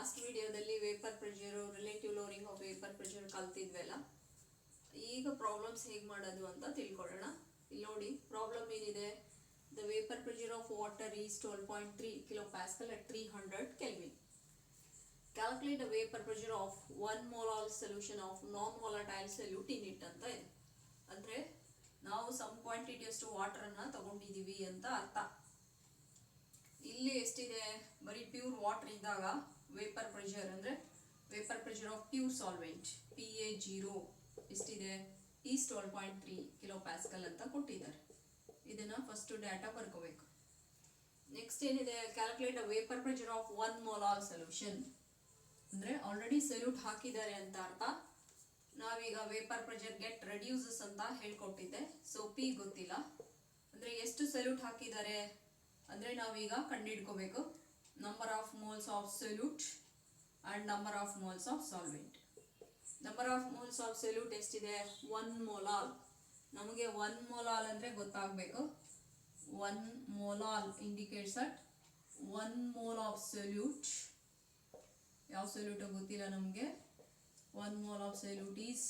Last ವಿಡಿಯೋದಲ್ಲಿ vapour pressure relative lowering of vapour pressure ಕಲ್ತಿದ್ವಲ್ಲ. ಈಗ ಪ್ರಾಬ್ಲಮ್ಸ್ ಹೇಗೆ ಮಾಡೋದು ಅಂತ ತಿಳ್ಕೊಳ್ಳೋಣ. ಇಲ್ಲಿ ನೋಡಿ ಪ್ರಾಬ್ಲಮ್ ಏನಿದೆ. The vapour pressure of water is 12.3 kilopascal at 300 Kelvin. Calculate the vapor pressure of 1 molar solution of non-volatile solute in it ಅಂತ ಇದೆ. ಅಂದ್ರೆ ನಾವು ಸಮ್ ಕ್ವಾಂಟಿಟಿ ಅಷ್ಟು ವಾಟರ್ ಅನ್ನ ತಗೊಂಡಿದೀವಿ ಅಂತ ಅರ್ಥ. ಇಲ್ಲಿ ಎಷ್ಟಿದೆ, ಬರೀ ಪ್ಯೂರ್ ವಾಟರ್ ಇದ್ದಾಗ ವೇಪರ್ ಪ್ರೆಷರ್ ಅಂದ್ರೆ vapour pressure of pure solvent PA0 ಎಷ್ಟಿದೆ, ಈಸ್ 12.3 kilopascal ಅಂತ ಕೊಟ್ಟಿದ್ದಾರೆ. ಇದನ್ನ ಫಸ್ಟ್ ಡಾಟಾ ಬರ್ಕೋಬೇಕು. ನೆಕ್ಸ್ಟ್ ಏನಿದೆ, calculate vapour pressure of 1 molar solution ಅಂದ್ರೆ ಆಲ್ರೆಡಿ ಸೊಲ್ಯೂಟ್ ಹಾಕಿದ್ದಾರೆ ಅಂತ ಅರ್ಥ. ನಾವೀಗ ವೇಪರ್ ಪ್ರೆಷರ್ ಗೆಟ್ ರೆಡ್ಯೂಸಸ್ ಅಂತ ಹೇಳ್ಕೊಟ್ಟಿದ್ದೆ. ಸೊ P ಗೊತ್ತಿಲ್ಲ ಅಂದ್ರೆ ಎಷ್ಟು ಸೊಲ್ಯೂಟ್ ಹಾಕಿದ್ದಾರೆ ಅಂದ್ರೆ ನಾವೀಗ ಕಂಡುಹಿಡ್ಕೋಬೇಕು. Number of moles of solute and number of moles of solvent. Number of moles of solute ಎಷ್ಟಿದೆ, 1 molar. ನಮಗೆ 1 molar ಅಂದ್ರೆ ಗೊತ್ತಾಗಬೇಕು. 1 molar indicates at 1 mole of solute. ಯಾವ ಸೊಲ್ಯೂಟ್ ಗೊತ್ತಿಲ್ಲ ನಮಗೆ. 1 mole of solute is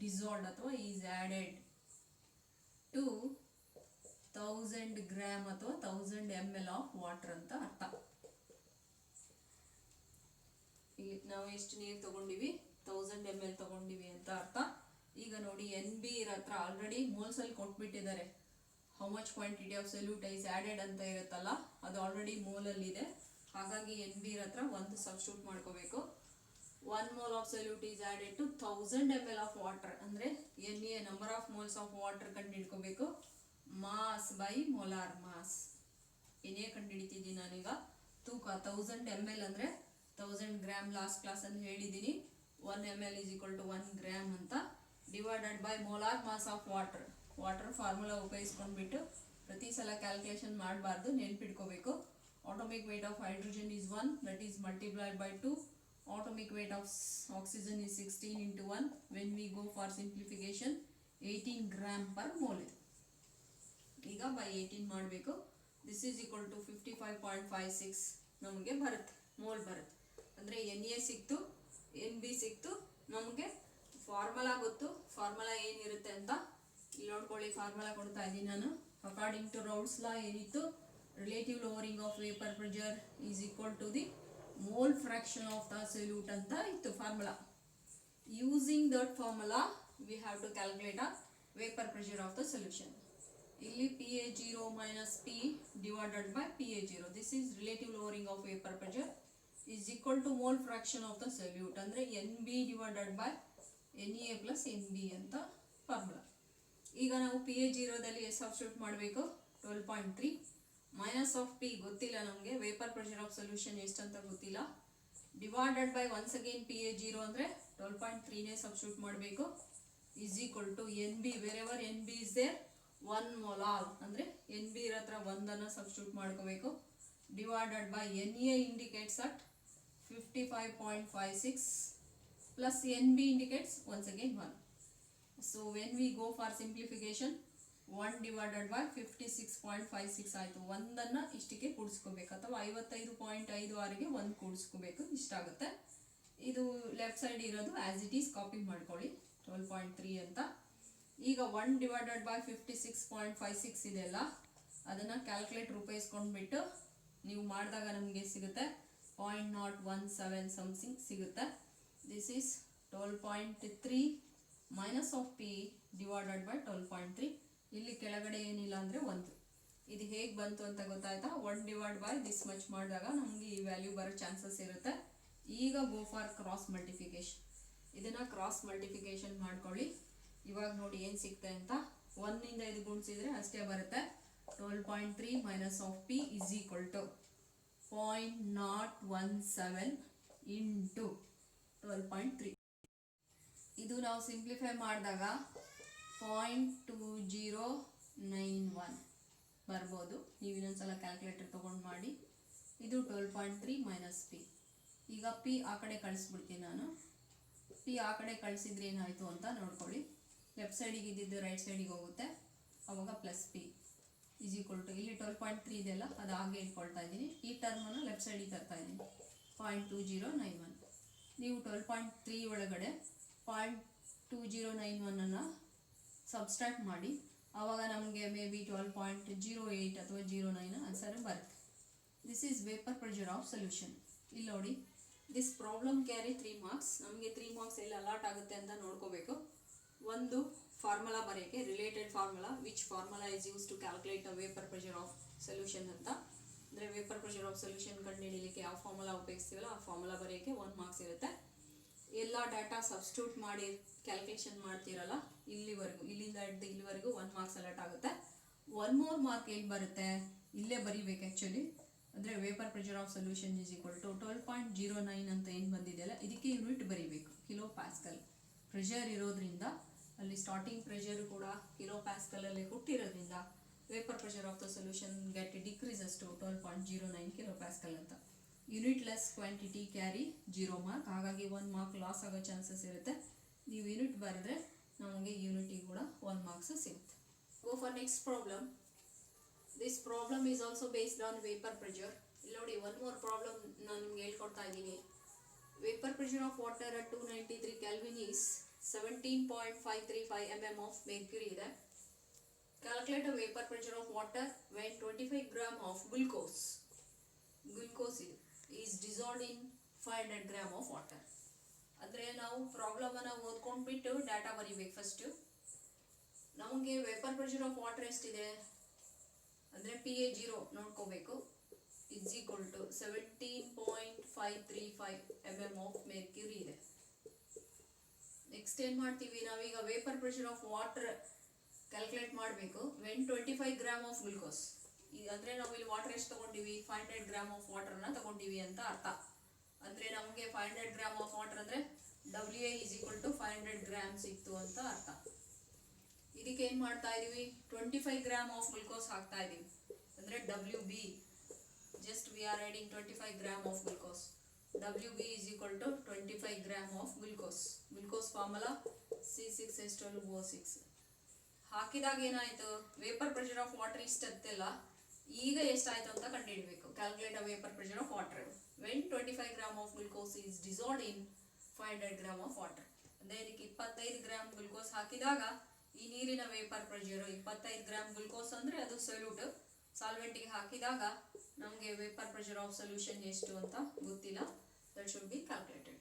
dissolved ಅಥವಾ is added to 1000 gram ಅಥವಾ 1000 ml of water ಅಂತ ಅರ್ಥ. ಇಲ್ಲಿ ನಾವು ಎಷ್ಟು ನೀರು ತಗೊಂಡಿವಿ, 1000 ml ತಗೊಂಡಿವಿ ಅಂತ ಅರ್ಥ. ಈಗ ನೋಡಿ NB ಹತ್ರ ಆಲ್ರೆಡಿ ಮೋಲ್ಸ್ ಅಲ್ಲಿ ಕೊಟ್ಬಿಟ್ಟಿದ್ದಾರೆ. How much quantity of solute is added ಅಂತ ಇರುತ್ತಲ್ಲ, ಅದು ಆಲ್ರೆಡಿ ಮೋಲ್ ಅಲ್ಲಿ ಇದೆ. ಹಾಗಾಗಿ NB ಹತ್ರ ಒಂದು ಸಬ್ಸ್ಟಿಟ್ಯೂಟ್ ಮಾಡ್ಕೋಬೇಕು. 1 mole of solute is added to 1000 ml of water. ಅಂದ್ರೆ NA number of moles of water ಕಂಡುಹಿಡ್ಕೋಬೇಕು. Mass by molar mass. NA ಕಂಡುಹಿಡಿತಿದ್ದೀನಿ ನಾನೀಗ. ತೂಕ 1000 ml ಅಂದ್ರೆ 1000 ಗ್ರಾಮ್. ಲಾಸ್ಟ್ ಕ್ಲಾಸ್ ಅಲ್ಲಿ ಹೇಳಿದ್ದೀನಿ 1 ml is equal to 1 gram ಅಂತ. Divided by molar mass of water. Water formula ಉಪಯೋಗಿಸ್ಕೊಂಡ್ಬಿಟ್ಟು ಪ್ರತಿ ಸಲ ಕ್ಯಾಲ್ಕುಲೇಷನ್ ಮಾಡಬಾರ್ದು, ನೆನ್ಪಿಟ್ಕೋಬೇಕು. atomic weight of hydrogen is 1, that is multiplied by 2. Atomic weight of oxygen is 16 into 1. When we go for simplification 18 gram per mole. ಈಗ by 18 ಮಾಡಬೇಕು. This is equal to 55.56 ನಮಗೆ ಬರುತ್ತೆ, mole ಬರುತ್ತೆ. ಅಂದರೆ NA ಸಿಕ್ತು, NB ಸಿಕ್ತು. ನಮಗೆ formula ಗೊತ್ತು. ಫಾರ್ಮುಲಾ ಏನಿರುತ್ತೆ ಅಂತ ಇಲ್ಲಿ ನೋಡ್ಕೊಳ್ಳಿ. ಫಾರ್ಮುಲಾ ಕೊಡ್ತಾ ಇದ್ದೀನಿ ನಾನು. ಅಕಾರ್ಡಿಂಗ್ ಟು ರೌಲ್ಸ್ ಲಾ ಏನಿತ್ತು, relative lowering of vapor pressure is equal to the mole fraction of the solute ಅಂತ ಇತ್ತು formula. Using that formula we have to calculate a vapor pressure of the solution. ಇಲ್ಲಿ PA0 minus P divided by PA0. This is relative lowering of vapor pressure is equal to mole fraction of the solute. ಅಂದ್ರೆ NB divided by NA plus NB ಅಂತ formula. ಈಗ ನಾವು PA0 ದಲ್ಲಿ ಎಷ್ಟು substitute ಮಾಡಬೇಕು, 12.3 minus of P ಗೊತ್ತಿಲ್ಲ ನಮಗೆ. Vapour pressure of solution ಎಷ್ಟು ಅಂತ ಗೊತ್ತಿಲ್ಲ. Divided by once again PA0 ಅಂದರೆ 12.3ನೇ ಸಬ್ಸ್ಟಿಟ್ಯೂಟ್ ಮಾಡಬೇಕು. Is equal to NB, wherever NB is there 1 molar ಅಂದರೆ NB ಹತ್ರ 1ಅನ್ನು ಸಬ್ಸ್ಟಿಟ್ಯೂಟ್ ಮಾಡ್ಕೋಬೇಕು. Divided by NA indicates at 55.56 plus NB indicates once again 1. So when we go for simplification 1 divided by 56.56 ಆಯಿತು. ಒಂದನ್ನು ಇಷ್ಟಕ್ಕೆ ಕೂಡಿಸ್ಕೋಬೇಕು ಅಥವಾ 55.56ಗೆ 1 ಕೂಡಿಸ್ಕೋಬೇಕು, ಇಷ್ಟಾಗುತ್ತೆ. ಇದು ಲೆಫ್ಟ್ ಸೈಡ್ ಇರೋದು ಆಸ್ ಇಟ್ ಈಸ್ ಕಾಪಿ ಮಾಡ್ಕೊಳ್ಳಿ 12.3 ಅಂತ. ಈಗ 1 divided by 56.56 ಇದೆಲ್ಲ ಅದನ್ನು ಕ್ಯಾಲ್ಕುಲೇಟರ್ ಉಪಯೋಗಿಸ್ಕೊಂಡ್ಬಿಟ್ಟು ನೀವು ಮಾಡಿದಾಗ ನಮಗೆ ಸಿಗುತ್ತೆ 0.017 ಸಮಥಿಂಗ್ ಸಿಗುತ್ತೆ. This is 12.3 minus of P divided by 12.3. ಇಲ್ಲಿ ಕೆಳಗಡೆ ಏನಿಲ್ಲ ಅಂದರೆ 1. ಇದು ಹೇಗೆ ಬಂತು ಅಂತ ಗೊತ್ತಾಯ್ತಾ. 1 ಡಿವೈಡ್ ಬೈ ದಿಸ್ ಮಚ್ ಮಾಡಿದಾಗ ನಮಗೆ ಈ ವ್ಯಾಲ್ಯೂ ಬರೋ ಚಾನ್ಸಸ್ ಇರುತ್ತೆ. ಈಗ ಗೋ ಫಾರ್ ಕ್ರಾಸ್ ಮಲ್ಟಿಫಿಕೇಶನ್. ಇದನ್ನು ಕ್ರಾಸ್ ಮಲ್ಟಿಫಿಕೇಶನ್ ಮಾಡ್ಕೊಳ್ಳಿ. ಇವಾಗ ನೋಡಿ ಏನು ಸಿಗ್ತೆ ಅಂತ. 1ಇಂದ ಇದು ಗುಣಿಸಿದ್ರೆ ಅಷ್ಟೇ ಬರುತ್ತೆ. 12.3 minus of P is equal to 0.017 into 12.3. ಇದು ನಾವು ಸಿಂಪ್ಲಿಫೈ ಮಾಡಿದಾಗ 0.2091 ಬರ್ಬೋದು. ನೀವು ಇನ್ನೊಂದ್ಸಲ ಕ್ಯಾಲ್ಕುಲೇಟರ್ ತೊಗೊಂಡು ಮಾಡಿ. ಇದು 12.3 ಮೈನಸ್ P. ಈಗ P ಆ ಕಡೆ ಕಳಿಸ್ಬಿಡ್ತೀನಿ ನಾನು. P ಆ ಕಡೆ ಕಳಿಸಿದ್ರೆ ಏನಾಯಿತು ಅಂತ ನೋಡ್ಕೊಳ್ಳಿ. ಲೆಫ್ಟ್ ಸೈಡಿಗೆ ಇದ್ದಿದ್ದು ರೈಟ್ ಸೈಡಿಗೆ ಹೋಗುತ್ತೆ. ಅವಾಗ plus P is equal to ಇಲ್ಲಿ 12.3 ಇದೆಯಲ್ಲ ಅದು ಹಾಗೆ ಇಟ್ಕೊಳ್ತಾ ಇದ್ದೀನಿ. ಈ ಟರ್ಮನ್ನು ಲೆಫ್ಟ್ ಸೈಡಿಗೆ ತರ್ತಾ ಇದ್ದೀನಿ. 0.2091. ನೀವು 12.3 ಒಳಗಡೆ 0.2091 ಸಬ್ಸ್ಟ್ರಾಕ್ಟ್ ಮಾಡಿ, ಆವಾಗ ನಮಗೆ ಮೇ ಬಿ 12.08 ಅಥವಾ 09 ಆನ್ಸರ್ ಬರುತ್ತೆ. This is vapour pressure of solution. ಇಲ್ಲಿ ನೋಡಿ, ದಿಸ್ ಪ್ರಾಬ್ಲಮ್ ಕ್ಯಾರಿ 3 ಮಾರ್ಕ್ಸ್. ನಮಗೆ 3 ಮಾರ್ಕ್ಸ್ ಎಲ್ಲಿ ಅಲಾಟ್ ಆಗುತ್ತೆ ಅಂತ ನೋಡ್ಕೋಬೇಕು. ಒಂದು ಫಾರ್ಮುಲಾ ಬರೆಯೋಕ್ಕೆ, related formula, which formula is use to calculate the vapour pressure of solution ಅಂತ. ಅಂದರೆ ವೇಪರ್ ಪ್ರೆಷರ್ ಆಫ್ ಸೊಲ್ಯೂಷನ್ ಕಂಡುಹಿಡಿಯಲಿಕ್ಕೆ ಯಾವ ಫಾರ್ಮುಲಾ ಉಪಯೋಗಿಸ್ತೀವಲ್ಲ ಆ ಫಾರ್ಮುಲಾ ಬರೆಯೋಕ್ಕೆ 1 ಮಾರ್ಕ್ಸ್ ಇರುತ್ತೆ. ಎಲ್ಲ ಡಾಟಾ ಸಬ್ಸ್ಟಿಟ್ಯೂಟ್ ಮಾಡಿ ಕ್ಯಾಲ್ಕುಲೇಷನ್ ಮಾಡ್ತೀರಲ್ಲ ಇಲ್ಲಿವರೆಗೂ, ಇಲ್ಲಿಂದ ಹಿಡಿದು ಇಲ್ಲಿವರೆಗೂ 1 ಮಾರ್ಕ್ಸ್ ಅಲಾಟ್ ಆಗುತ್ತೆ. 1 more ಮಾರ್ಕ್ ಎಲ್ಲಿ ಬರುತ್ತೆ, ಇಲ್ಲೇ ಬರೀಬೇಕು ಆ್ಯಕ್ಚುಲಿ. ಅಂದರೆ vapour pressure of solution is equal to 12.09 ಅಂತ ಏನು ಬಂದಿದೆಯಲ್ಲ, ಇದಕ್ಕೆ ಯೂನಿಟ್ ಬರೀಬೇಕು, ಕಿಲೋ ಪ್ಯಾಸ್ಕಲ್. ಪ್ರೆಷರ್ ಇರೋದ್ರಿಂದ ಅಲ್ಲಿ ಸ್ಟಾರ್ಟಿಂಗ್ ಪ್ರೆಷರ್ ಕೂಡ ಕಿಲೋ ಪ್ಯಾಸ್ಕಲಲ್ಲಿ ಕೊಟ್ಟಿರೋದ್ರಿಂದ vapour pressure of the solution get decreases to 12.09 kilo pascal ಅಂತ. Unit less quantity carry 0 mark, ಹಾಗಾಗಿ 1 ಮಾರ್ಕ್ ಲಾಸ್ ಆಗೋ ಚಾನ್ಸಸ್ ಇರುತ್ತೆ. ನೀವು ಯೂನಿಟ್ ಬರೆದ್ರೆ ನಮಗೆ ಯೂನಿಟಿಗೆ ಕೂಡ 1 ಮಾರ್ಕ್ಸ್ ಸಿಗುತ್ತೆ. Go for next problem. This problem is also based on vapour pressure. ಇಲ್ಲಿ ನೋಡಿ, 1 more ಪ್ರಾಬ್ಲಮ್ ನಾನು ನಿಮ್ಗೆ ಹೇಳ್ಕೊಡ್ತಾ ಇದ್ದೀನಿ. Vapour pressure of water at 293 kelvin is 17.535 mm of mercury ಇದೆ. Calculate a vapor pressure of water when 25 gram of glucose is dissolved in 500 gram of water. ಅಂದರೆ ನಾವು ಪ್ರಾಬ್ಲಮನ್ನು ಓದ್ಕೊಂಡ್ಬಿಟ್ಟು ಡಾಟಾ ಬರೀಬೇಕು. ಫಸ್ಟು ನಮಗೆ ವೇಪರ್ ಪ್ರೆಷರ್ ಆಫ್ ವಾಟರ್ ಎಷ್ಟಿದೆ ಅಂದರೆ PA0 ನೋಡ್ಕೋಬೇಕು. Is equal to 17.535 mm of mercury ಇದೆ. ನೆಕ್ಸ್ಟ್ ಏನು ಮಾಡ್ತೀವಿ, ನಾವೀಗ vapour pressure of water calculate ಮಾಡಬೇಕು. ವೆನ್ 25 ಗ್ರಾಮ್ ಆಫ್ ಗ್ಲುಕೋಸ್, ಅಂದರೆ ನಾವು ಇಲ್ಲಿ ವಾಟರ್ ಎಷ್ಟು ತೊಗೊಂಡಿವಿ, 500 ಗ್ರಾಮ್ ಆಫ್ ವಾಟರ್ನ ತೊಗೊಂಡಿವಿ ಅಂತ ಅರ್ಥ. ಅಂದರೆ ನಮಗೆ 500 ಗ್ರಾಮ್ ಆಫ್ ವಾಟರ್ ಅಂದರೆ WA is equal to 500 grams ಇತ್ತು ಅಂತ ಅರ್ಥ. ಇದಕ್ಕೆ ಏನು ಮಾಡ್ತಾ ಇದೀವಿ, 25 ಗ್ರಾಮ್ ಆಫ್ ಗ್ಲುಕೋಸ್ ಹಾಕ್ತಾ ಇದೀವಿ. ಅಂದರೆ WB, just we are adding 25 gram of glucose. WB is equal to 25 gram of glucose. Glucose formula C6H12O6. ಹಾಕಿದಾಗ ಏನಾಯಿತು, ವೇಪರ್ ಪ್ರೆಷರ್ ಆಫ್ ವಾಟರ್ ಇಷ್ಟತ್ತೆಲ್ಲ, ಈಗ ಎಷ್ಟಾಯಿತು ಅಂತ ಕಂಡುಹಿಡಬೇಕು. Calculate vapour pressure of water when 25 gram of glucose is dissolved in 500 gram of water. ಅಂದರೆ ಇದಕ್ಕೆ 25 gram glucose ಹಾಕಿದಾಗ ಈ ನೀರಿನ ವೇಪರ್ ಪ್ರೆಷರ್ 25 ಗ್ರಾಮ್ ಗ್ಲುಕೋಸ್ ಅಂದರೆ ಅದು ಸೊಲ್ಯೂಟ್. ಸಾಲ್ವೆಂಟಿಗೆ ಹಾಕಿದಾಗ ನಮಗೆ ವೇಪರ್ ಪ್ರೆಷರ್ ಆಫ್ ಸೊಲ್ಯೂಷನ್ ಎಷ್ಟು ಅಂತ ಗೊತ್ತಿಲ್ಲ. That should be calculated.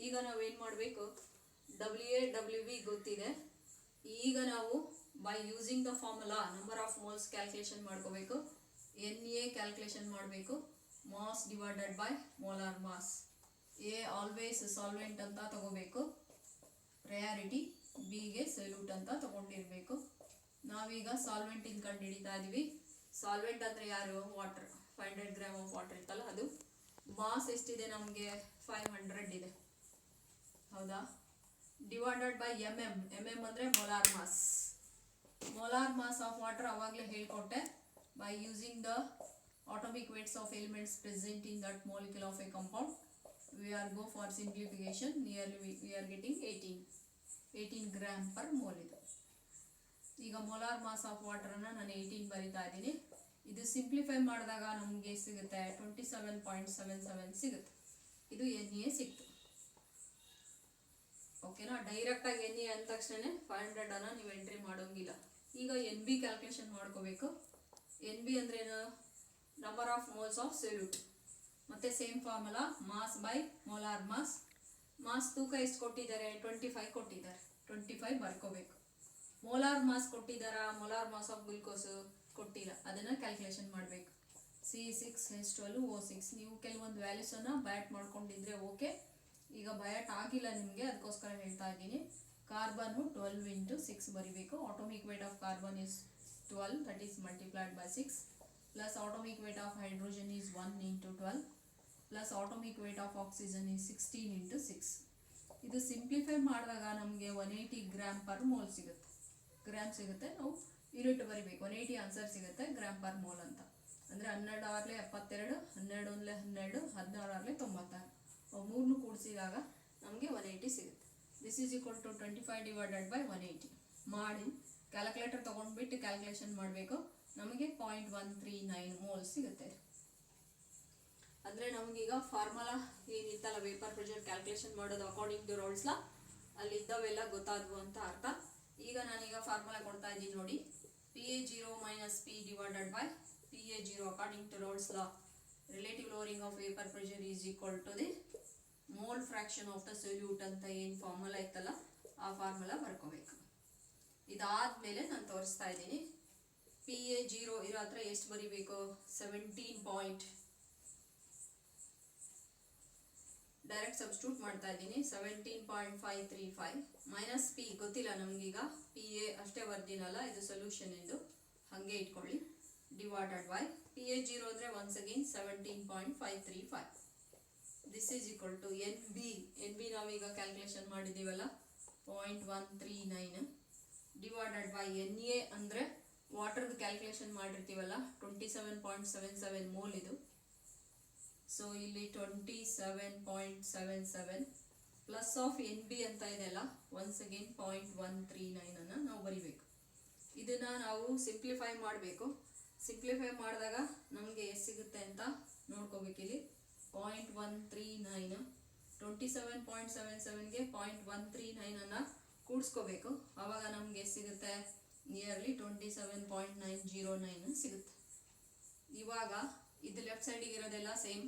ಈಗ ನಾವು ಏನು ಮಾಡಬೇಕು, WA WB ಗೊತ್ತಿದೆ. ಈಗ ನಾವು by using the formula number of moles calculation ಮಾಡ್ಕೋಬೇಕು. NA ಕ್ಯಾಲ್ಕುಲೇಷನ್ ಮಾಡಬೇಕು, mass divided by molar mass. A always solvent ಅಂತ ತಗೋಬೇಕು, ಪ್ರಯಾರಿಟಿ. ಬಿಗೆ ಸೊಲ್ಯೂಟ್ ಅಂತ ತಗೊಂಡಿರಬೇಕು. ನಾವೀಗ ಸಾಲ್ವೆಂಟಿಂದ ಕಂಡು ಹಿಡಿತಾ ಇದೀವಿ. ಸಾಲ್ವೆಂಟ್ ಅಂದರೆ ಯಾರು, ವಾಟರ್. 500 ಗ್ರಾಮ್ ಆಫ್ ವಾಟರ್ ಇತ್ತಲ್ಲ ಅದು. ಮಾಸ್ ಎಷ್ಟಿದೆ ನಮಗೆ, 500 ಇದೆ, ಹೌದಾ. ಡಿವೈಡೆಡ್ ಬೈ MM ಅಂದರೆ molar mass. Molar mass of water ಅವಾಗಲೇ ಹೇಳ್ಕೊಟ್ಟೆ. By using the atomic weights of elements present in that molecule of a compound, we are go for simplification. Nearly we are getting 18 gram per mole ಇದೆ. ಈಗ molar mass of ವಾಟರನ್ನು ನಾನು 18 ಬರಿತಾ ಇದ್ದೀನಿ. ಇದು simplify ಮಾಡಿದಾಗ ನಮಗೆ ಸಿಗುತ್ತೆ 27.77 ಸಿಗುತ್ತೆ. ಇದು NA ಸಿಕ್ತು. ಓಕೆನಾ. ಡೈರೆಕ್ಟಾಗಿ NA ಅಂದ ತಕ್ಷಣ 500 ಅನ್ನು ನೀವು ಎಂಟ್ರಿ ಮಾಡೋಂಗಿಲ್ಲ. ಈಗ NB ಕ್ಯಾಲ್ಕುಲೇಷನ್ ಮಾಡ್ಕೋಬೇಕು. NB ಅಂದ್ರೇನು, number of moles of solute. ಮತ್ತೆ same formula, mass by molar mass. Mass ತೂಕ ಎಷ್ಟು ಕೊಟ್ಟಿದ್ದಾರೆ, 25 ಕೊಟ್ಟಿದ್ದಾರೆ, 25 ಬರ್ಕೋಬೇಕು. ಮೋಲಾರ್ ಮಾಸ್ ಕೊಟ್ಟಿದ್ದಾರಾ, ಮೊಲಾರ್ ಮಾಸ್ ಆಫ್ ಗ್ಲುಕೋಸ್ ಕೊಟ್ಟಿಲ್ಲ, ಅದನ್ನು ಕ್ಯಾಲ್ಕುಲೇಷನ್ ಮಾಡಬೇಕು. C6H12O6. ನೀವು ಕೆಲವೊಂದು ವ್ಯಾಲ್ಯೂಸನ್ನು ಬಯಾಟ್ ಮಾಡ್ಕೊಂಡಿದ್ರೆ ಓಕೆ. ಈಗ ಬಯಾಟ್ ಆಗಿಲ್ಲ ನಿಮಗೆ, ಅದಕ್ಕೋಸ್ಕರ ಹೇಳ್ತಾ ಇದ್ದೀನಿ. ಕಾರ್ಬನ್ನು 12 into 6 ಬರಿಬೇಕು. Atomic weight of carbon is 12, that is multiplied by 6, plus atomic weight of hydrogen is 1 into 12, plus atomic weight of oxygen is 16 into 6. ಇದು ಸಿಂಪ್ಲಿಫೈ ಮಾಡಿದಾಗ ನಮಗೆ 180 ಗ್ರಾಮ್ ಪರ್ ಮೋಲ್ ಸಿಗುತ್ತೆ. ಗ್ರಾಮ್ ಸಿಗುತ್ತೆ, ನಾವು ಯೂನಿಟ್ ಬರಿಬೇಕು. 180 answer ಸಿಗುತ್ತೆ gram per mole ಅಂತ. ಅಂದರೆ 12 ಆಗಲೇ 72, 12 ಒಂದಲೇ 12, 16 ಆಗಲೇ 96. ಅವು ಮೂರನ್ನು ಕೂಡಿಸಿದಾಗ ನಮಗೆ 180 ಸಿಗುತ್ತೆ. This is equal to 25 divided by 180 ಮಾಡಿ ಕ್ಯಾಲ್ಕುಲೇಟರ್ ತೊಗೊಂಡ್ಬಿಟ್ಟು ಕ್ಯಾಲ್ಕುಲೇಷನ್ ಮಾಡಬೇಕು. ನಮಗೆ 0.139 ಮೋಲ್ ಸಿಗುತ್ತೆ. ಅಂದರೆ ನಮಗೀಗ ಫಾರ್ಮುಲಾ ಏನಿತ್ತಲ್ಲ ವೇಪರ್ ಪ್ರೆಷರ್ ಕ್ಯಾಲ್ಕುಲೇಷನ್ ಮಾಡೋದು ಅಕಾರ್ಡಿಂಗ್ ಟು ರೋಲ್ಸ್ ಲಾ ಅಲ್ಲಿ ಇದ್ದವೆಲ್ಲ ಗೊತ್ತಾದ್ವು ಅಂತ ಅರ್ಥ. ಈಗ ನಾನೀಗ ಫಾರ್ಮುಲಾ ಕೊಡ್ತಾ ಇದ್ದೀನಿ ನೋಡಿ. PA0 - P divided by PA0 according to Rolle's law. Relative lowering of vapor pressure is equal to the mole fraction of the solute ಅಂತ ಏನು ಫಾರ್ಮುಲಾ ಇತ್ತಲ್ಲ ಆ ಫಾರ್ಮುಲಾ ಬರ್ಕೋಬೇಕು. ಇದಾದ್ಮೇಲೆ ನಾನು ತೋರಿಸ್ತಾ ಇದ್ದೀನಿ. PA0 ಇರೋ ಹತ್ರ ಎಷ್ಟು ಬರಿಬೇಕು? 17. ಡೈರೆಕ್ಟ್ ಸಬ್ಸ್ಟಿಟ್ಯೂಟ್ ಮಾಡ್ತಾ ಇದ್ದೀನಿ. 17.535 ಮೈನಸ್ ಪಿ ಗೊತ್ತಿಲ್ಲ ನಮಗೀಗ. PA ಅಷ್ಟೇ ಬರ್ದಿನಲ್ಲ, ಇದು ಸೊಲ್ಯೂಷನ್ ಎಂದು ಹಾಗೆ ಇಟ್ಕೊಳ್ಳಿ. ಡಿವೈಡೆಡ್ ಬೈ PA0 ಅಂದರೆ once again 17.535. This is equal to NB ನಾವೀಗ ಕ್ಯಾಲ್ಕುಲೇಷನ್ ಮಾಡಿದ್ದೀವಲ್ಲ 0.139 ಡಿವೈಡೆಡ್ ಬೈ NA ಅಂದರೆ ವಾಟರ್ದು ಕ್ಯಾಲ್ಕುಲೇಷನ್ ಮಾಡಿರ್ತೀವಲ್ಲ 27.77 ಮೋಲ್ ಇದು. ಸೊ ಇಲ್ಲಿ 27.77 ಪ್ಲಸ್ ಆಫ್ NB ಅಂತ ಇದೆಯಲ್ಲ ಒನ್ಸ್ ಅಗೇನ್ 0.139 ಅನ್ನು ನಾವು ಬರಿಬೇಕು. ಇದನ್ನು ನಾವು ಸಿಂಪ್ಲಿಫೈ ಮಾಡಬೇಕು. ಸಿಂಪ್ಲಿಫೈ ಮಾಡಿದಾಗ ನಮಗೆ ಎಷ್ಟು ಸಿಗುತ್ತೆ ಅಂತ ನೋಡ್ಕೋಬೇಕಿಲ್ಲಿ. 0.139 27.77ಗೆ 0.139 ಅನ್ನು ಕೂಡಿಸ್ಕೋಬೇಕು. ಆವಾಗ ನಮಗೆ ಎಷ್ಟು ಸಿಗುತ್ತೆ? ನಿಯರ್ಲಿ 27.909 ಸಿಗುತ್ತೆ. ಇವಾಗ ಇದು ಲೆಫ್ಟ್ ಸೈಡಿಗೆ ಇರೋದೆಲ್ಲ same.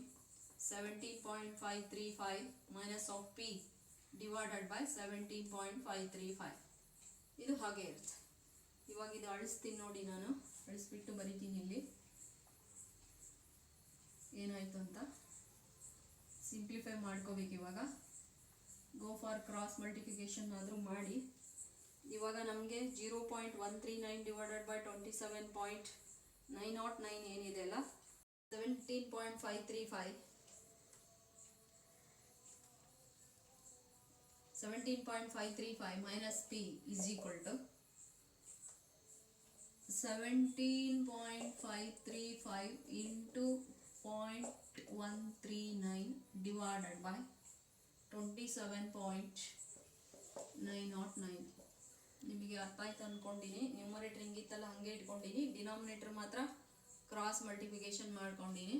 17.535 minus of P divided by 17.535 ಇದು ಹಾಗೆ ಇರುತ್ತೆ. ಇವಾಗ ಇದು ಅಳಿಸ್ತೀನಿ ನೋಡಿ, ನಾನು ಅಳಿಸ್ಬಿಟ್ಟು ಬರಿತೀನಿ ಇಲ್ಲಿ ಏನಾಯಿತು ಅಂತ. ಸಿಂಪ್ಲಿಫೈ ಮಾಡ್ಕೋಬೇಕು. ಇವಾಗ ಗೋ ಫಾರ್ ಕ್ರಾಸ್ ಮಲ್ಟಿಪ್ಲಿಕೇಶನ್ ಆದರೂ ಮಾಡಿ. ಇವಾಗ ನಮಗೆ 0.139 ಡಿವೈಡೆಡ್ ಬೈ 27.909 ಏನಿದೆ ಅಲ್ಲ 17.535 minus P is equal to 17.535 into 0.139 divided by 27.909. ನಿಮಗೆ ಅರ್ಥ ಆಯ್ತು ಅಂದ್ಕೊಂಡಿನಿ. ನ್ಯೂಮರೇಟರ್ ಹಿಂಗಿತ್ತಲ್ಲ ಹಾಗೆ ಇಟ್ಕೊಂಡಿನಿ. ಡಿನಾಮಿನೇಟರ್ ಮಾತ್ರ ಕ್ರಾಸ್ ಮಲ್ಟಿಪ್ಲಿಕೇಶನ್ ಮಾಡ್ಕೊಂಡಿನಿ.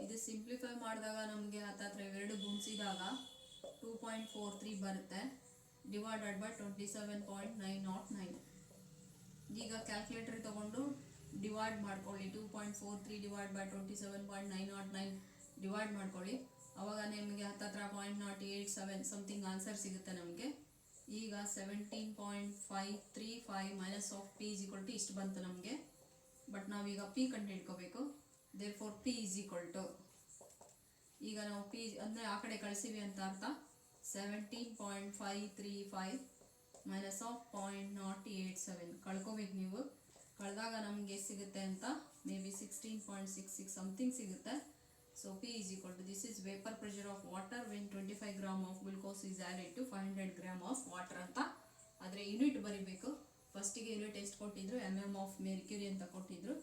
ಇದು ಸಿಂಪ್ಲಿಫೈ ಮಾಡಿದಾಗ ನಮಗೆ ಹತ್ತತ್ರ ಇವೆರಡು ಗುಣಿಸಿದಾಗ 2.43 ಬರುತ್ತೆ ಡಿವೈಡೆಡ್ ಬೈ 27.909. ಈಗ ಕ್ಯಾಲ್ಕುಲೇಟರ್ ತಗೊಂಡು ಡಿವೈಡ್ ಮಾಡ್ಕೊಳ್ಳಿ. 2.43 ಡಿವೈಡ್ ಬೈ 27.909 ಡಿವೈಡ್ ಮಾಡ್ಕೊಳ್ಳಿ. ಅವಾಗ ನಿಮಗೆ ಹತ್ತತ್ರ 0.087 ಸಮಥಿಂಗ್ ಆನ್ಸರ್ ಸಿಗುತ್ತೆ ನಮಗೆ. ಈಗ 17.535 minus of P is equal to ಇಷ್ಟು ಬಂತು ನಮಗೆ. ಬಟ್ ನಾವೀಗ P ಕಂಡು ಹಿಡ್ಕೋಬೇಕು. therefore P is equal to ಈಗ ನಾವು P ಅಂದರೆ ಆ ಕಡೆ ಕಳಿಸಿವಿ ಅಂತ ಅರ್ಥ. 17.535 ಮೈನಸ್ ಆಫ್ 0.087 ಕಳ್ಕೋಬೇಕು ನೀವು. ಕಳೆದಾಗ ನಮಗೆ ಎಷ್ಟು ಸಿಗುತ್ತೆ ಅಂತ ಮೇ ಬಿ 16.66 ಸಮಥಿಂಗ್ ಸಿಗುತ್ತೆ. So P is equal to this is vapor pressure of water when 25 gram of glucose is added to 500 gram of water ಅಂತ. ಆದರೆ ಯೂನಿಟ್ ಬರೀಬೇಕು. ಫಸ್ಟಿಗೆ ಯೂನಿಟ್ ಎಷ್ಟು ಕೊಟ್ಟಿದ್ರು? mm of mercury ಅಂತ ಕೊಟ್ಟಿದ್ರು.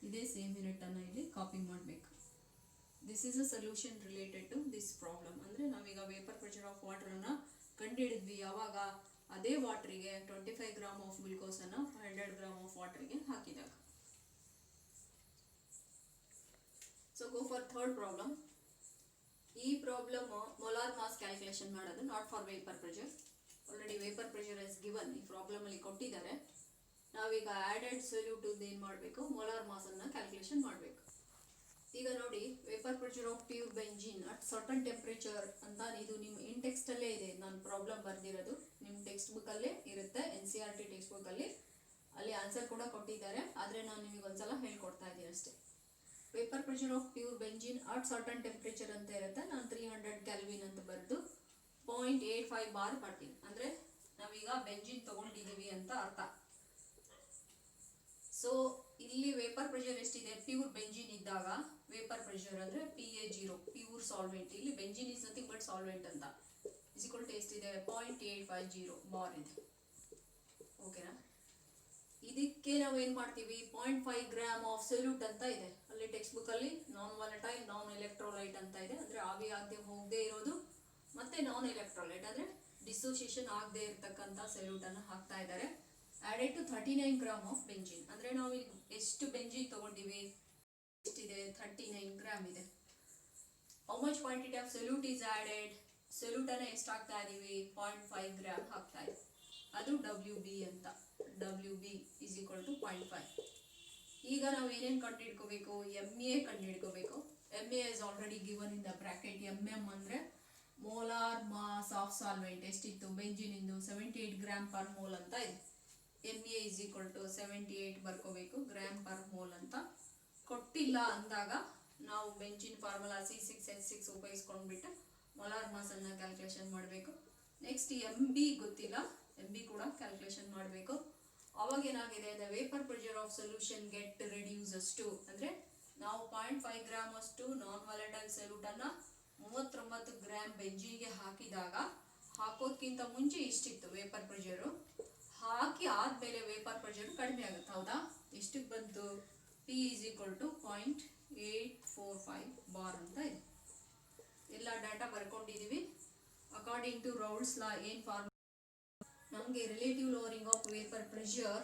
ಇದೇ ಸೇಮ್ ಯೂನಿಟನ್ನು ಇಲ್ಲಿ ಕಾಪಿ ಮಾಡಬೇಕು. This is a solution related to this problem. ಅಂದರೆ ನಾವೀಗ ವೇಪರ್ ಪ್ರೆಷರ್ ಆಫ್ ವಾಟರನ್ನು ಕಂಡುಹಿಡಿದ್ವಿ. ಯಾವಾಗ? ಅದೇ ವಾಟ್ರಿಗೆ 25 ಗ್ರಾಮ್ ಆಫ್ ಗ್ಲುಕೋಸನ್ನು 500 ಗ್ರಾಮ್ ಆಫ್ ವಾಟರ್ಗೆ ಹಾಕಿದಾಗ. So go for third problem. ಈ ಪ್ರಾಬ್ಲಮ್ ಮೊಲಾರ್ ಮಾಸ್ ಕ್ಯಾಲ್ಕುಲೇಷನ್ ಮಾಡೋದು, not for vapour pressure. Already vapour pressure is given ಈ ಪ್ರಾಬ್ಲಮಲ್ಲಿ ಕೊಟ್ಟಿದ್ದಾರೆ. ನಾವೀಗ ಆ್ಯಡೆಡ್ ಸೊಲ್ಯೂಟ್ ಏನು ಮಾಡಬೇಕು? ಮೊಲಾರ್ ಮಾಸನ್ನು ಕ್ಯಾಲ್ಕುಲೇಷನ್ ಮಾಡಬೇಕು. ಈಗ ನೋಡಿ, vapour pressure of pure benzene at certain temperature ಅಂತ ಇದು ನಿಮ್ಮ ಇನ್ ಟೆಕ್ಸ್ಟಲ್ಲೇ ಇದೆ. ನಾನು ಪ್ರಾಬ್ಲಮ್ ಬರೆದಿರೋದು ನಿಮ್ಮ ಟೆಕ್ಸ್ಟ್ ಬುಕ್ಕಲ್ಲೇ ಇರುತ್ತೆ. NCERT ಟೆಕ್ಸ್ಟ್ ಬುಕ್ಕಲ್ಲಿ ಅಲ್ಲಿ ಆನ್ಸರ್ ಕೂಡ ಕೊಟ್ಟಿದ್ದಾರೆ. ಆದರೆ ನಾನು ನಿಮಗೆ ಒಂದ್ಸಲ ಹೇಳ್ಕೊಡ್ತಾ ಇದ್ದೀನಿ ಅಷ್ಟೇ. Vapour pressure of pure benzene at certain temperature ಅಂತ ಇರುತ್ತೆ. ನಾನು 300 ಕೆಲ್ವಿನ್ ಅಂತ ಬರೆದು 0.85 ಬಾರ್ ಮಾಡ್ತೀನಿ. ಅಂದರೆ ನಾವೀಗ ಬೆಂಜಿನ್ ತಗೊಂಡಿದ್ದೀವಿ ಅಂತ ಅರ್ಥ. ಸೊ ಇಲ್ಲಿ ವೇಪರ್ ಪ್ರೆಷರ್ ಎಷ್ಟಿದೆ? ಪ್ಯೂರ್ ಬೆಂಜಿನ್ ಇದ್ದಾಗ ವೇಪರ್ ಪ್ರೆಷರ್ ಅಂದರೆ PA0 ಪ್ಯೂರ್ ಸಾಲ್ವೆಂಟ್. ಇಲ್ಲಿ benzene is nothing but solvent ಅಂತ. ಇಸ್ ಈಕ್ವಲ್ ಟು ಎಷ್ಟಿದೆ? 0.850 ಬಾರ್ ಇದೆ. ಓಕೆನಾ? ಇದಕ್ಕೆ ನಾವು ಏನು ಮಾಡ್ತೀವಿ? 0.5 ಗ್ರಾಮ್ ಆಫ್ ಸೊಲ್ಯೂಟ್ ಅಂತ ಇದೆ ಅಲ್ಲಿ ಟೆಕ್ಸ್ಟ್ ಬುಕ್ಕಲ್ಲಿ. ನಾನ್ ವಾಲಟೈಲ್ ನಾನ್ ಎಲೆಕ್ಟ್ರೋಲೈಟ್ ಅಂತ ಇದೆ. ಅಂದರೆ ಆವಿ ಆಗದೆ ಹೋಗದೆ ಇರೋದು ಮತ್ತು ನಾನ್ ಎಲೆಕ್ಟ್ರೋಲೈಟ್ ಅಂದರೆ ಡಿಸೋಸಿಯೇಷನ್ ಆಗದೆ ಇರತಕ್ಕಂಥ ಸೊಲ್ಯೂಟನ್ನು ಹಾಕ್ತಾ ಇದ್ದಾರೆ. Added to 39 gram of benzene. ಅಂದರೆ ನಾವು ಎಷ್ಟು ಬೆಂಜಿನ್ ತೊಗೊಂಡಿವಿ? ಎಷ್ಟಿದೆ? 39 ಗ್ರಾಮ್ ಇದೆ. How much quantity of solute is added, solute ಅನ್ನ ಎಷ್ಟು ಹಾಕ್ತಾ ಇದೀವಿ, 0.5 ಗ್ರಾಮ್ ಹಾಕ್ತಾ ಇದೀವಿ, ಅದು ಡಬ್ಲ್ಯೂ ಬಿ ಅಂತ. W B is equal to 0.5. ಈಗ ನಾವು ಏನೇನು ಕಂಡು ಹಿಡ್ಕೋಬೇಕು, ಎಮ್ ಎ ಕಂಡು ಹಿಡ್ಕೋಬೇಕು. M A is already given in the bracket. M M ಅಂದ್ರೆ ಮೋಲಾರ್ ಮಾಸ್ ಆಫ್ ಸಾಲ್ವೆಂಟ್. ಎಷ್ಟಿತ್ತು ಬೆಂಜಿನಿಂದು 78 ಗ್ರಾಮ್ ಪರ್ ಮೋಲ್ ಅಂತ ಇದೆ. M A is equal to 78 ಬರ್ಕೋಬೇಕು ಗ್ರಾಮ್ ಪರ್ ಮೋಲ್ ಅಂತ. ಕೊಟ್ಟಿಲ್ಲ ಅಂದಾಗ ನಾವು ಬೆಂಜಿನ್ ಫಾರ್ಮುಲಾ C6H6 ಉಪಯೋಗಿಸ್ಕೊಂಡ್ಬಿಟ್ಟು ಮೊಲಾರ್ ಮಾಸ್ ಅನ್ನ ಕ್ಯಾಲ್ಕುಲೇಷನ್ ಮಾಡಬೇಕು. ನೆಕ್ಸ್ಟ್ ಎಮ್ ಬಿ ಗೊತ್ತಿಲ್ಲ, ಎಮ್ ಬಿ ಕೂಡ ಕ್ಯಾಲ್ಕುಲೇಷನ್ ಮಾಡಬೇಕು. ಅವಾಗ ಏನಾಗಿದೆ, the vapour pressure of solution get reduces to, ಅಂದ್ರೆ ನಾವು 0.5 ಗ್ರಾಮ್ ಅಷ್ಟು ನಾನ್ ವಾಲೆಟೈಲ್ ಸೊಲ್ಯೂಟ್ ಅನ್ನ 39 ಗ್ರಾಮ್ ಬೆಂಜಿನ್ಗೆ ಹಾಕಿದಾಗ, ಹಾಕೋದ್ಕಿಂತ ಮುಂಚೆ ಇಷ್ಟಿತ್ತು ವೇಪರ್ ಪ್ರೆಷರು, ಹಾಕಿ ಆದ್ಮೇಲೆ ವೇಪರ್ ಪ್ರೆಷರ್ ಕಡಿಮೆ ಆಗುತ್ತೆ. ಹೌದಾ, ಎಷ್ಟಕ್ಕೆ ಬಂತು, P is equal to 0.845 bar ಅಂತ ಇದೆ. ಎಲ್ಲ ಡಾಟಾ ಬರ್ಕೊಂಡಿದೀವಿ. ಅಕಾರ್ಡಿಂಗ್ ಟು ರೌಲ್ಸ್ ಲಾ ಏನ್ ಫಾರ್ಮುಲಾ, ನಮಗೆ relative lowering of vapour pressure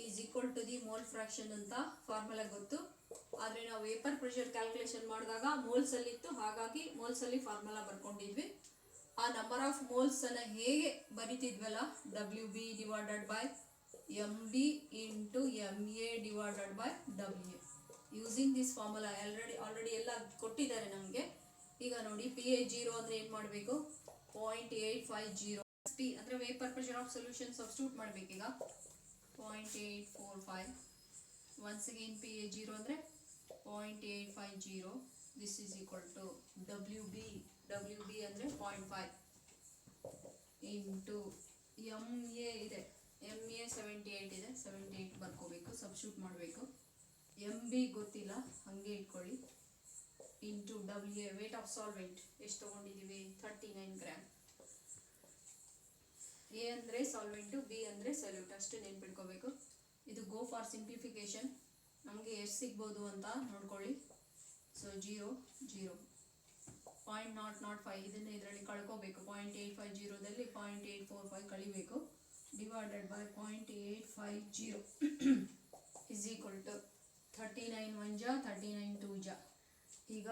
is equal to the mole fraction ಅಂತ ಫಾರ್ಮುಲಾ ಗೊತ್ತು. ಆದ್ರೆ ನಾವು ವೇಪರ್ ಪ್ರೆಷರ್ ಕ್ಯಾಲ್ಕುಲೇಷನ್ ಮಾಡಿದಾಗ ಮೋಲ್ಸ್ ಅಲ್ಲಿ ಇತ್ತು, ಹಾಗಾಗಿ ಮೋಲ್ಸ್ ಅಲ್ಲಿ ಫಾರ್ಮುಲಾ ಬರ್ಕೊಂಡಿದ್ವಿ. ಆ ನಂಬರ್ ಆಫ್ ಮೋಲ್ಸ್ ಅನ್ನ ಹೇಗೆ ಬರಿತಿದ್ವಲ್ಲ, W B divided by M B into M A divided by W, using this formula. Already ಎಲ್ಲ ಕೊಟ್ಟಿದ್ದಾರೆ ನಮಗೆ. ಈಗ ನೋಡಿ, ಪಿ ಎ 0 ಅಂದ್ರೆ ಏನ್ ಮಾಡಬೇಕು, 0.850. ಪಿ ಅಂದ್ರೆ vapour pressure of solution substitute ಮಾಡಬೇಕೀಗ, 0.845. ಒನ್ಸ್ ಅಗೇನ್ ಪಿ ಎ 0 ಅಂದ್ರೆ 0.850. This is equal to W B ಅಂದ್ರೆ 0.5 ಇಂಟು ಎಮ್ ಎ ಇದೆ, ಎಮ್ ಎ 78 ಇದೆ, 78 ಬರ್ಕೋಬೇಕು, ಸಬ್ಸ್ಟಿಟ್ಯೂಟ್ ಮಾಡಬೇಕು. ಎಮ್ ಬಿ ಗೊತ್ತಿಲ್ಲ, ಹಂಗೆ ಇಟ್ಕೊಳ್ಳಿ, into W A weight of solvent ಎಷ್ಟು ತಗೊಂಡಿದ್ದೀವಿ, 39 ಗ್ರಾಮ್. ಎ ಅಂದ್ರೆ ಸಾಲ್ವೆಂಟು, ಬಿ ಅಂದ್ರೆ ಸೊಲ್ಯೂಟ್, ಅಷ್ಟು ನೆನ್ಪಿಟ್ಕೋಬೇಕು. ಇದು ಗೋ ಫಾರ್ ಸಿಂಪ್ಲಿಫಿಕೇಶನ್. ನಮಗೆ ಎಷ್ಟು ಸಿಗ್ಬೋದು ಅಂತ ನೋಡ್ಕೊಳ್ಳಿ. ಸೊ 0 0 0.005 ಇದನ್ನ ಇದರಲ್ಲಿ ಕಳ್ಕೋಬೇಕು. 0.850ದಲ್ಲಿ 0.845 ಕಳಿಬೇಕು, divided by 0.850 is equal to 39 1 ಜಾ 39 2 ಜಾ. ಈಗ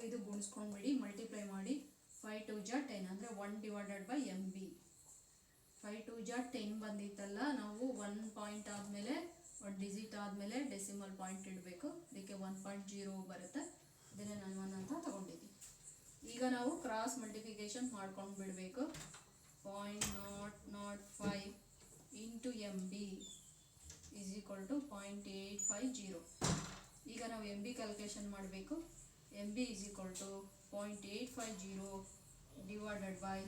ಇದು ಗುಣಿಸ್ಕೊಂಡ್ಬಿಡಿ, ಮಲ್ಟಿಪ್ಲೈ ಮಾಡಿ. 5 2 ಜಾ 10 ಅಂದರೆ 1 ಡಿವೈಡೆಡ್ ಬೈ ಎಮ್ ಬಿ. 5 2 ಜಾ 10 ಬಂದಿತ್ತಲ್ಲ, ನಾವು 1 ಪಾಯಿಂಟ್ ಆದಮೇಲೆ 1 ಡಿಜಿಟ್ ಆದಮೇಲೆ ಡೆಸಿಮಲ್ ಪಾಯಿಂಟ್ ಇಡಬೇಕು, ಅದಕ್ಕೆ 1.0 ಬರುತ್ತೆ. ಇದನ್ನೇ ನಾನು 1 ಅಂತ ತಗೊಂಡಿದ್ದೀನಿ. ಈಗ ನಾವು ಕ್ರಾಸ್ ಮಲ್ಟಿಫಿಕೇಶನ್ ಮಾಡ್ಕೊಂಡು ಬಿಡಬೇಕು. 0.005 into m b is equal to 0.850. ಈಗ ನಾವು ಎಮ್ ಬಿ ಕ್ಯಾಲ್ಕುಲೇಷನ್ ಮಾಡಬೇಕು. M b is equal to 0.850 divided by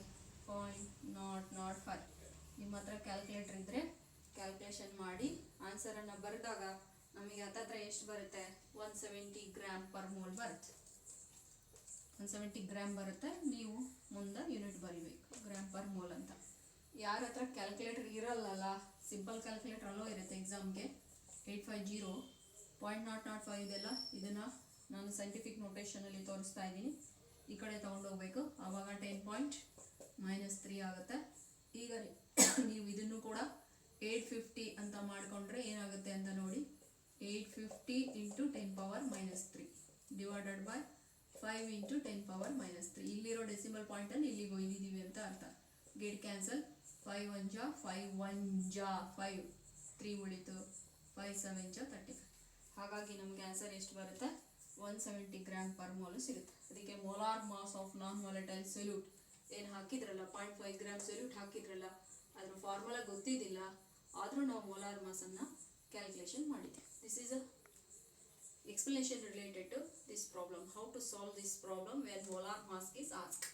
0.005. ನಿಮ್ಮ ಹತ್ರ ಕ್ಯಾಲ್ಕುಲೇಟರ್ ಇದ್ದರೆ ಕ್ಯಾಲ್ಕುಲೇಷನ್ ಮಾಡಿ ಆನ್ಸರನ್ನು ಬರೆದಾಗ ನಮಗೆ ಹತ್ತತ್ರ ಎಷ್ಟು ಬರುತ್ತೆ, 170 ಗ್ರಾಮ್ ಪರ್ ಮೋಲ್ ಬರುತ್ತೆ. 170 ಗ್ರಾಮ್ ಬರುತ್ತೆ. ನೀವು ಮುಂದೆ ಯೂನಿಟ್ ಬರಿಬೇಕು, ಗ್ರಾಮ್ ಪರ್ ಮೋಲ್ ಅಂತ. ಯಾರ ಹತ್ರ ಕ್ಯಾಲ್ಕುಲೇಟರ್ ಇರಲ್ಲ, ಸಿಂಪಲ್ ಕ್ಯಾಲ್ಕುಲೇಟರ್ ಅಲ್ಲೋ ಇರುತ್ತೆ ಎಕ್ಸಾಮ್ಗೆ. 850 0.005 ಇದೆಲ್ಲ, ಇದನ್ನು ನಾನು ಸೈಂಟಿಫಿಕ್ ನೋಟೇಷನಲ್ಲಿ ತೋರಿಸ್ತಾ ಇದ್ದೀನಿ. ಈ ಕಡೆ ತೊಗೊಂಡೋಗ್ಬೇಕು, ಆವಾಗ 10.-3 ಆಗುತ್ತೆ. ಈಗ ನೀವು ಇದನ್ನು ಕೂಡ 850 ಅಂತ ಮಾಡಿಕೊಂಡ್ರೆ ಏನಾಗುತ್ತೆ ಅಂತ ನೋಡಿ. 850 ಇಂಟು 10⁻³ ಡಿವೈಡೆಡ್ ಬೈ 5 ಇಂಟು 10⁻³. ಇಲ್ಲಿರೋ ಡೆಸಿಮಲ್ ಪಾಯಿಂಟನ್ನು ಇಲ್ಲಿಗೆ ಒಯ್ದಿದ್ದೀವಿ ಅಂತ ಅರ್ಥ. Gate cancel. 5 1 ಜಾ 5 1 ಜಾ 5 3 ಉಳಿತು, 5 7 ಜಾ 35. ಹಾಗಾಗಿ ನಮಗೆ ಆನ್ಸರ್ ಎಷ್ಟು ಬರುತ್ತೆ, 170 ಗ್ರಾಮ್ ಪರ್ ಮೋಲ್ ಸಿಗುತ್ತೆ. ಅದಕ್ಕೆ molar mass of non volatile solute ಏನು ಹಾಕಿದ್ರಲ್ಲ, 0.5 ಗ್ರಾಮ್ ಸೊಲ್ಯೂಟ್ ಹಾಕಿದ್ರಲ್ಲ, ಅದ್ರ ಫಾರ್ಮುಲಾ ಗೊತ್ತಿದ್ದಿಲ್ಲ, ಆದರೂ ನಾವು ಮೋಲಾರ್ ಮಾಸನ್ನು ಕ್ಯಾಲ್ಕುಲೇಷನ್ ಮಾಡಿದ್ವಿ. This is a explanation related to this problem, how to solve this problem when molar mass is asked.